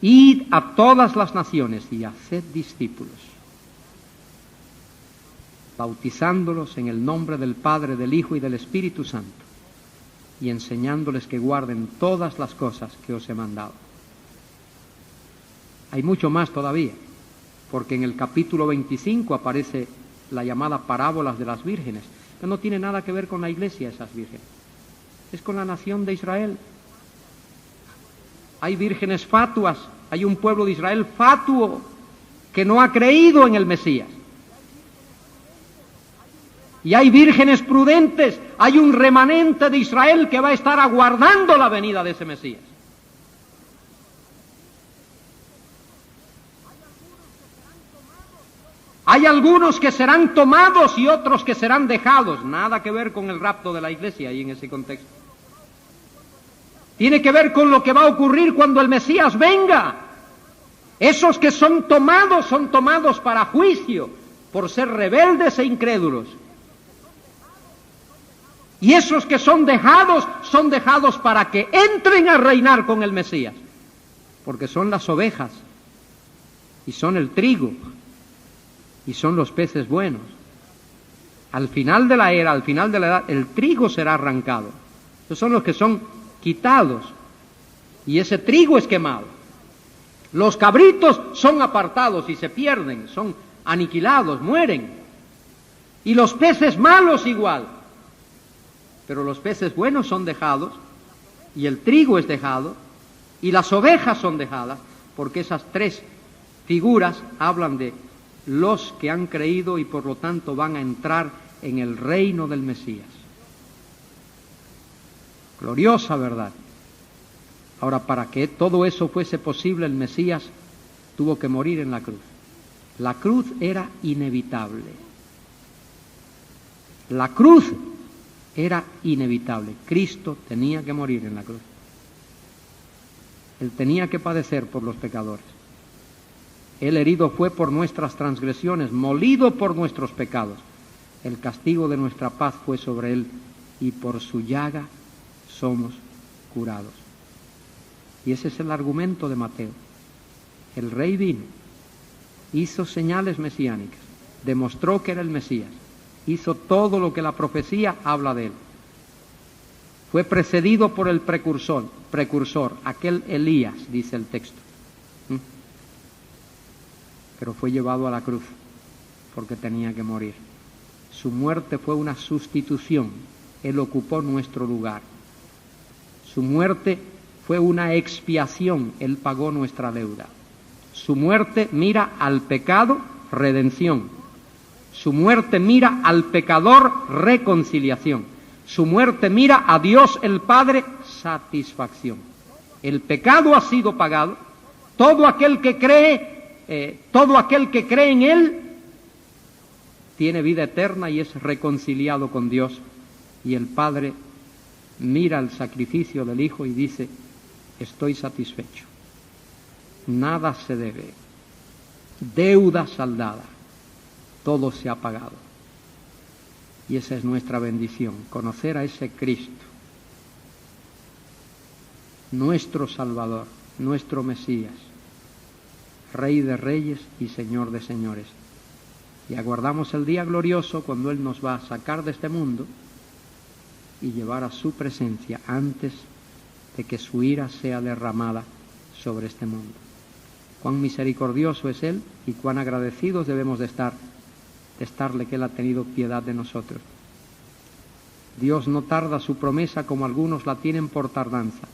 Id a todas las naciones y haced discípulos, bautizándolos en el nombre del Padre, del Hijo y del Espíritu Santo, y enseñándoles que guarden todas las cosas que os he mandado. Hay mucho más todavía, porque en el capítulo 25 aparece la llamada parábolas de las vírgenes, que no tiene nada que ver con la Iglesia, esas vírgenes, es con la nación de Israel. Hay vírgenes fatuas, hay un pueblo de Israel fatuo que no ha creído en el Mesías. Y hay vírgenes prudentes, hay un remanente de Israel que va a estar aguardando la venida de ese Mesías. Hay algunos que serán tomados y otros que serán dejados. Nada que ver con el rapto de la Iglesia ahí en ese contexto. Tiene que ver con lo que va a ocurrir cuando el Mesías venga. Esos que son tomados para juicio por ser rebeldes e incrédulos. Y esos que son dejados para que entren a reinar con el Mesías. Porque son las ovejas, y son el trigo, y son los peces buenos. Al final de la era, al final de la edad, el trigo será arrancado. Esos son los que son quitados, y ese trigo es quemado. Los cabritos son apartados y se pierden, son aniquilados, mueren. Y los peces malos igual. Pero los peces buenos son dejados, y el trigo es dejado, y las ovejas son dejadas, porque esas tres figuras hablan de los que han creído y por lo tanto van a entrar en el reino del Mesías. Gloriosa verdad. Ahora, para que todo eso fuese posible, el Mesías tuvo que morir en la cruz. La cruz era inevitable. La cruz era inevitable. Cristo tenía que morir en la cruz. Él tenía que padecer por los pecadores. Él herido fue por nuestras transgresiones, molido por nuestros pecados. El castigo de nuestra paz fue sobre él, y por su llaga somos curados. Y ese es el argumento de Mateo. El Rey vino, hizo señales mesiánicas, demostró que era el Mesías, hizo todo lo que la profecía habla de él. Fue precedido por el precursor, aquel Elías, dice el texto. Pero fue llevado a la cruz porque tenía que morir. Su muerte fue una sustitución. Él ocupó nuestro lugar. Su muerte fue una expiación. Él pagó nuestra deuda. Su muerte mira al pecado, redención. Su muerte mira al pecador, reconciliación. Su muerte mira a Dios el Padre, satisfacción. El pecado ha sido pagado. Todo aquel que cree en Él tiene vida eterna y es reconciliado con Dios. Y el Padre mira el sacrificio del Hijo y dice: estoy satisfecho. Nada se debe. Deuda saldada. Todo se ha pagado. Y esa es nuestra bendición, conocer a ese Cristo, nuestro Salvador, nuestro Mesías, Rey de reyes y Señor de señores. Y aguardamos el día glorioso cuando Él nos va a sacar de este mundo y llevar a su presencia antes de que su ira sea derramada sobre este mundo. Cuán misericordioso es Él y cuán agradecidos debemos de estarle que Él ha tenido piedad de nosotros. Dios no tarda su promesa como algunos la tienen por tardanza,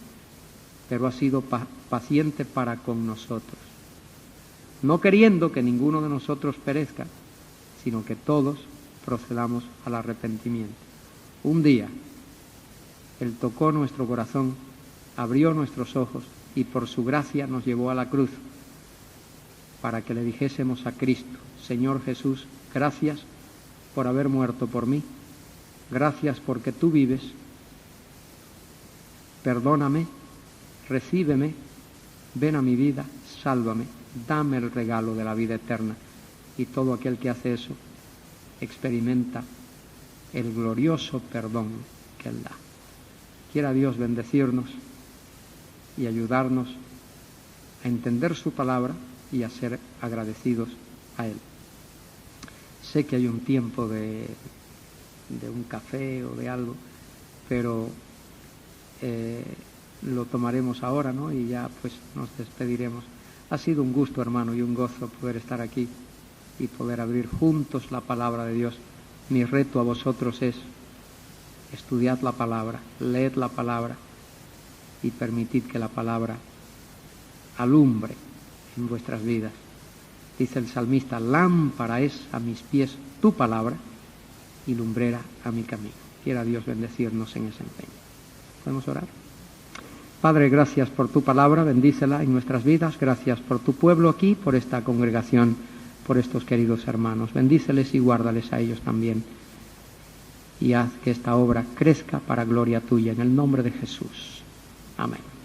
pero ha sido paciente para con nosotros, no queriendo que ninguno de nosotros perezca, sino que todos procedamos al arrepentimiento. Un día Él tocó nuestro corazón, abrió nuestros ojos y por su gracia nos llevó a la cruz para que le dijésemos a Cristo: Señor Jesús, gracias por haber muerto por mí, gracias porque tú vives, perdóname, recíbeme, ven a mi vida, sálvame, dame el regalo de la vida eterna. Y todo aquel que hace eso experimenta el glorioso perdón que Él da. Quiera Dios bendecirnos y ayudarnos a entender su palabra y a ser agradecidos a Él. Sé que hay un tiempo de un café o de algo, pero lo tomaremos ahora, ¿no? Y ya pues nos despediremos. Ha sido un gusto, hermano, y un gozo poder estar aquí y poder abrir juntos la palabra de Dios. Mi reto a vosotros es: estudiad la palabra, leed la palabra y permitid que la palabra alumbre en vuestras vidas. Dice el salmista: lámpara es a mis pies tu palabra y lumbrera a mi camino. Quiera Dios bendecirnos en ese empeño. ¿Podemos orar? Padre, gracias por tu palabra, bendícela en nuestras vidas. Gracias por tu pueblo aquí, por esta congregación, por estos queridos hermanos. Bendíceles y guárdales a ellos también. Y haz que esta obra crezca para gloria tuya, en el nombre de Jesús. Amén.